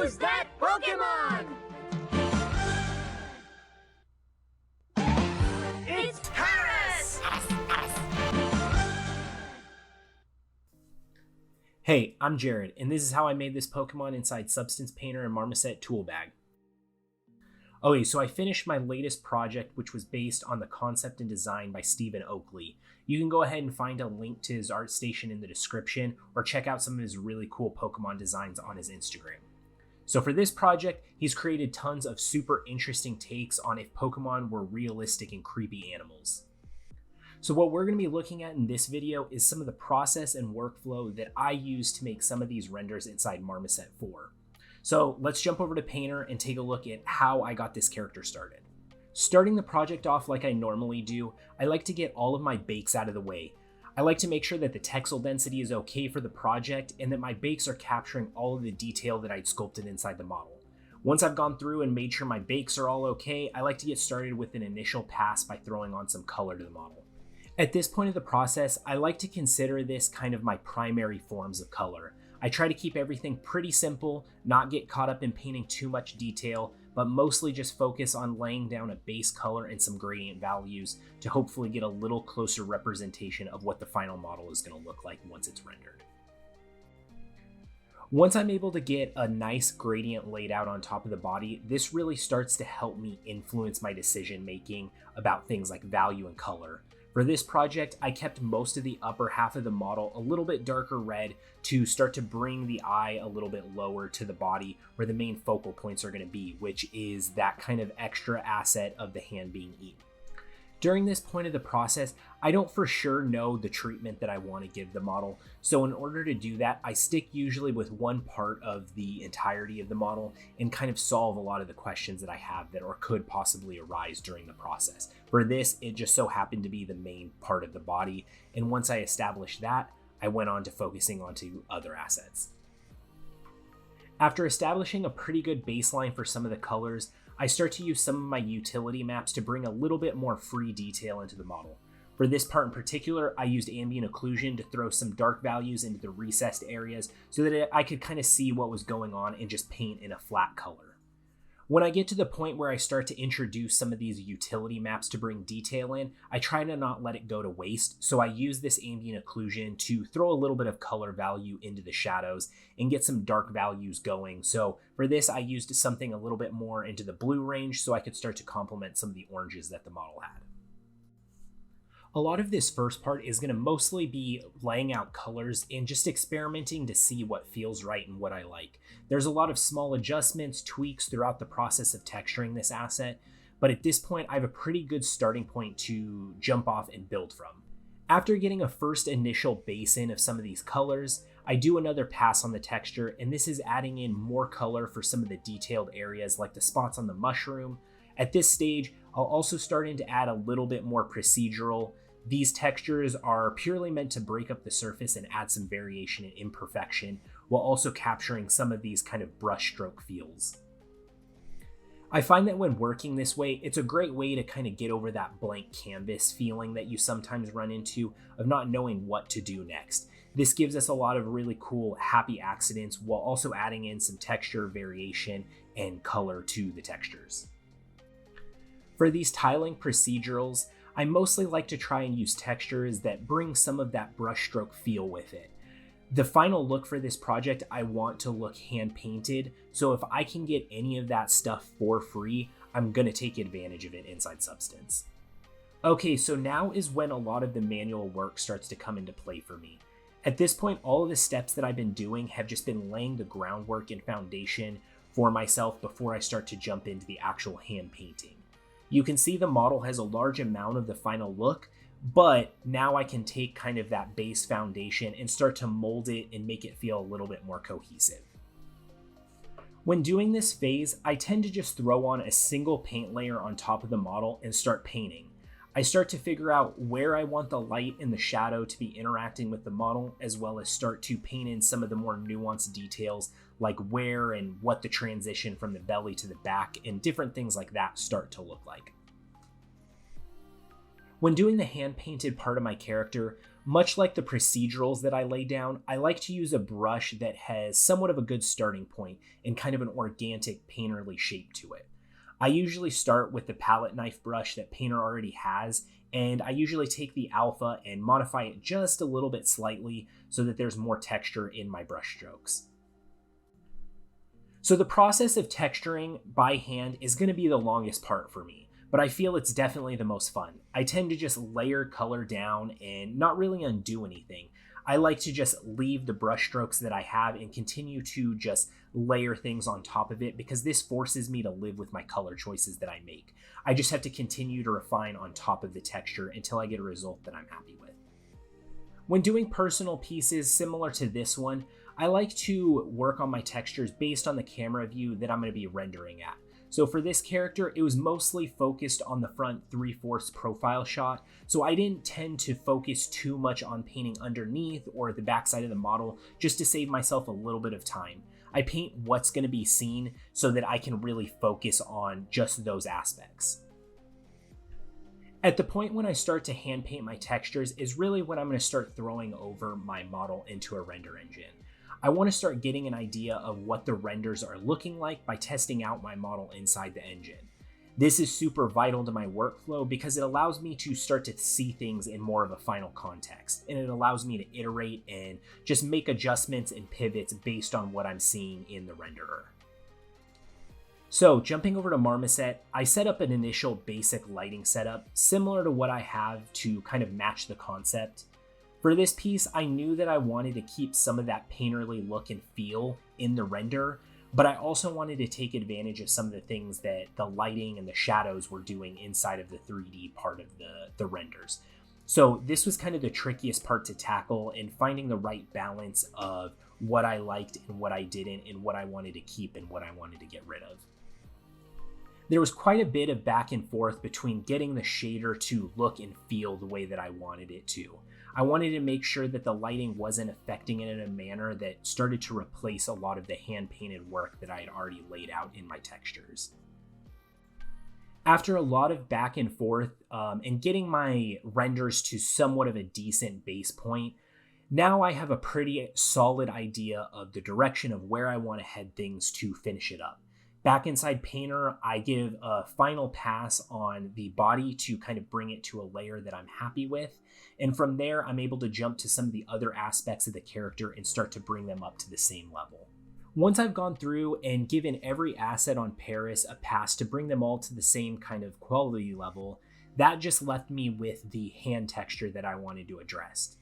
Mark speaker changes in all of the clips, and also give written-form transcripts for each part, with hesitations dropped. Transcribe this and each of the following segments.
Speaker 1: Who's that Pokemon? It's Paris!
Speaker 2: Hey, I'm Jared, and this is how I made this Pokemon inside Substance Painter and Marmoset Toolbag. Okay, so I finished my latest project, which was based on the concept and design by Stephen Oakley. You can go ahead and find a link to his art station in the description, or check out some of his really cool Pokemon designs on his Instagram. So for this project, he's created tons of super interesting takes on if Pokemon were realistic and creepy animals. So what we're going to be looking at in this video is some of the process and workflow that I use to make some of these renders inside Marmoset 4. So let's jump over to Painter and take a look at how I got this character started. Starting the project off like I normally do, I like to get all of my bakes out of the way. I like to make sure that the texel density is okay for the project and that my bakes are capturing all of the detail that I'd sculpted inside the model. Once I've gone through and made sure my bakes are all okay, I like to get started with an initial pass by throwing on some color to the model. At this point of the process, I like to consider this kind of my primary forms of color. I try to keep everything pretty simple, not get caught up in painting too much detail, but mostly just focus on laying down a base color and some gradient values to hopefully get a little closer representation of what the final model is going to look like once it's rendered. Once I'm able to get a nice gradient laid out on top of the body, this really starts to help me influence my decision making about things like value and color. For this project, I kept most of the upper half of the model a little bit darker red to start to bring the eye a little bit lower to the body where the main focal points are going to be, which is that kind of extra asset of the hand being eaten. During this point of the process, I don't for sure know the treatment that I want to give the model, so in order to do that, I stick usually with one part of the entirety of the model and kind of solve a lot of the questions that I have that or could possibly arise during the process. For this, it just so happened to be the main part of the body, and once I established that, I went on to focusing onto other assets. After establishing a pretty good baseline for some of the colors, I start to use some of my utility maps to bring a little bit more free detail into the model. For this part in particular, I used ambient occlusion to throw some dark values into the recessed areas so that I could kind of see what was going on and just paint in a flat color. When I get to the point where I start to introduce some of these utility maps to bring detail in, I try to not let it go to waste, so I use this ambient occlusion to throw a little bit of color value into the shadows and get some dark values going. So for this, I used something a little bit more into the blue range so I could start to complement some of the oranges that the model had. A lot of this first part is going to mostly be laying out colors and just experimenting to see what feels right and what I like. There's a lot of small adjustments, tweaks throughout the process of texturing this asset, but at this point I have a pretty good starting point to jump off and build from. After getting a first initial base in of some of these colors, I do another pass on the texture, and this is adding in more color for some of the detailed areas like the spots on the mushroom. At this stage, I'll also start in to add a little bit more procedural. These textures are purely meant to break up the surface and add some variation and imperfection, while also capturing some of these kind of brushstroke feels. I find that when working this way, it's a great way to kind of get over that blank canvas feeling that you sometimes run into of not knowing what to do next. This gives us a lot of really cool happy accidents while also adding in some texture variation and color to the textures. For these tiling procedurals, I mostly like to try and use textures that bring some of that brushstroke feel with it. The final look for this project, I want to look hand painted, so if I can get any of that stuff for free, I'm going to take advantage of it inside Substance. Okay, so now is when a lot of the manual work starts to come into play for me. At this point, all of the steps that I've been doing have just been laying the groundwork and foundation for myself before I start to jump into the actual hand painting. You can see the model has a large amount of the final look, but now I can take kind of that base foundation and start to mold it and make it feel a little bit more cohesive. When doing this phase, I tend to just throw on a single paint layer on top of the model and start painting. I start to figure out where I want the light and the shadow to be interacting with the model, as well as start to paint in some of the more nuanced details like where and what the transition from the belly to the back and different things like that start to look like. When doing the hand painted part of my character, Much like the procedurals that I lay down, I like to use a brush that has somewhat of a good starting point and kind of an organic painterly shape to it. I usually start with the palette knife brush that Painter already has, and I usually take the alpha and modify it just a little bit slightly so that there's more texture in my brush strokes. So the process of texturing by hand is going to be the longest part for me, but I feel it's definitely the most fun. I tend to just layer color down and not really undo anything. I like to just leave the brush strokes that I have and continue to just layer things on top of it because this forces me to live with my color choices that I make. I just have to continue to refine on top of the texture until I get a result that I'm happy with. When doing personal pieces similar to this one, I like to work on my textures based on the camera view that I'm going to be rendering at. So for this character, it was mostly focused on the front 3/4 profile shot, so I didn't tend to focus too much on painting underneath or the backside of the model just to save myself a little bit of time. I paint what's going to be seen so that I can really focus on just those aspects. At the point when I start to hand paint my textures is really when I'm going to start throwing over my model into a render engine. I want to start getting an idea of what the renders are looking like by testing out my model inside the engine. This is super vital to my workflow because it allows me to start to see things in more of a final context, and it allows me to iterate and just make adjustments and pivots based on what I'm seeing in the renderer. So jumping over to Marmoset, I set up an initial basic lighting setup similar to what I have to kind of match the concept. For this piece, I knew that I wanted to keep some of that painterly look and feel in the render, but I also wanted to take advantage of some of the things that the lighting and the shadows were doing inside of the 3D part of the renders. So this was kind of the trickiest part to tackle and finding the right balance of what I liked and what I didn't and what I wanted to keep and what I wanted to get rid of. There was quite a bit of back and forth between getting the shader to look and feel the way that I wanted it to. I wanted to make sure that the lighting wasn't affecting it in a manner that started to replace a lot of the hand-painted work that I had already laid out in my textures. After a lot of back and forth and getting my renders to somewhat of a decent base point, now I have a pretty solid idea of the direction of where I want to head things to finish it up. Back inside Painter, I give a final pass on the body to kind of bring it to a layer that I'm happy with. And from there, I'm able to jump to some of the other aspects of the character and start to bring them up to the same level. Once I've gone through and given every asset on Paris a pass to bring them all to the same kind of quality level, that just left me with the hand texture that I wanted to address.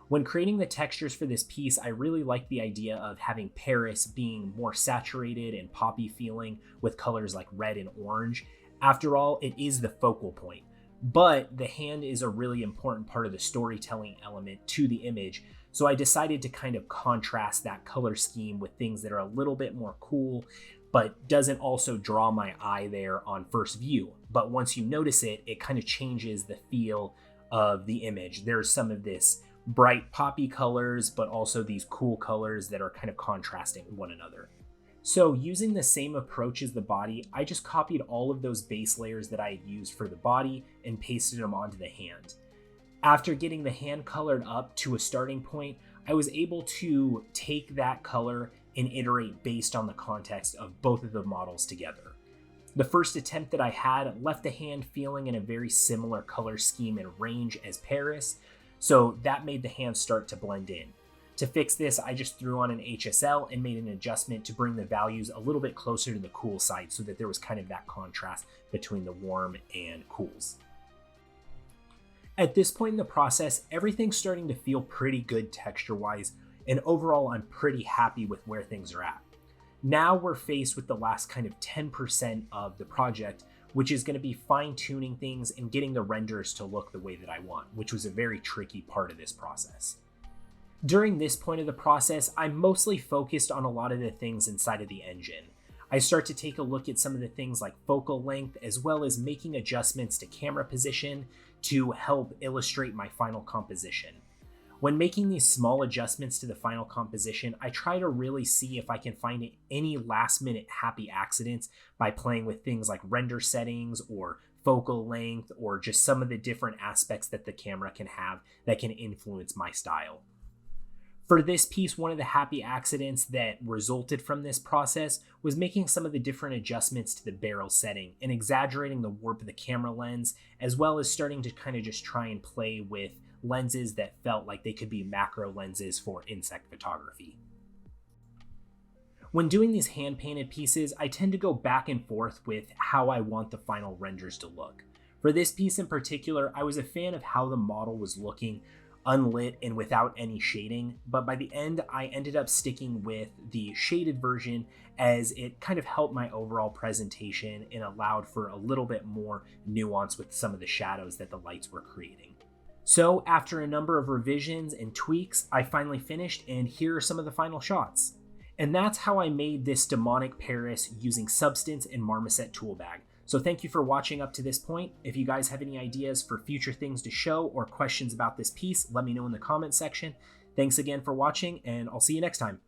Speaker 2: When creating the textures for this piece, I really liked the idea of having Paris being more saturated and poppy feeling with colors like red and orange. After all, it is the focal point, but the hand is a really important part of the storytelling element to the image. So I decided to kind of contrast that color scheme with things that are a little bit more cool, but doesn't also draw my eye there on first view. But once you notice it, it kind of changes the feel of the image. There's some of this bright poppy colors, but also these cool colors that are kind of contrasting one another. So using the same approach as the body, I just copied all of those base layers that I had used for the body and pasted them onto the hand. After getting the hand colored up to a starting point, I was able to take that color and iterate based on the context of both of the models together. The first attempt that I had left the hand feeling in a very similar color scheme and range as Paris, so that made the hand start to blend in. To fix this, I just threw on an HSL and made an adjustment to bring the values a little bit closer to the cool side so that there was kind of that contrast between the warm and cools. At this point in the process, everything's starting to feel pretty good texture-wise, and overall I'm pretty happy with where things are at. Now we're faced with the last kind of 10% of the project, which is going to be fine-tuning things and getting the renders to look the way that I want, which was a very tricky part of this process. During this point of the process, I'm mostly focused on a lot of the things inside of the engine. I start to take a look at some of the things like focal length, as well as making adjustments to camera position to help illustrate my final composition. When making these small adjustments to the final composition, I try to really see if I can find any last minute happy accidents by playing with things like render settings or focal length, or just some of the different aspects that the camera can have that can influence my style. For this piece, one of the happy accidents that resulted from this process was making some of the different adjustments to the barrel setting and exaggerating the warp of the camera lens, as well as starting to kind of just try and play with lenses that felt like they could be macro lenses for insect photography. When doing these hand-painted pieces, I tend to go back and forth with how I want the final renders to look. For this piece in particular, I was a fan of how the model was looking unlit and without any shading, but by the end I ended up sticking with the shaded version as it kind of helped my overall presentation and allowed for a little bit more nuance with some of the shadows that the lights were creating. So after a number of revisions and tweaks, I finally finished, and here are some of the final shots. And that's how I made this demonic Paris using Substance and Marmoset Toolbag. So thank you for watching up to this point. If you guys have any ideas for future things to show or questions about this piece, let me know in the comment section. Thanks again for watching, and I'll see you next time.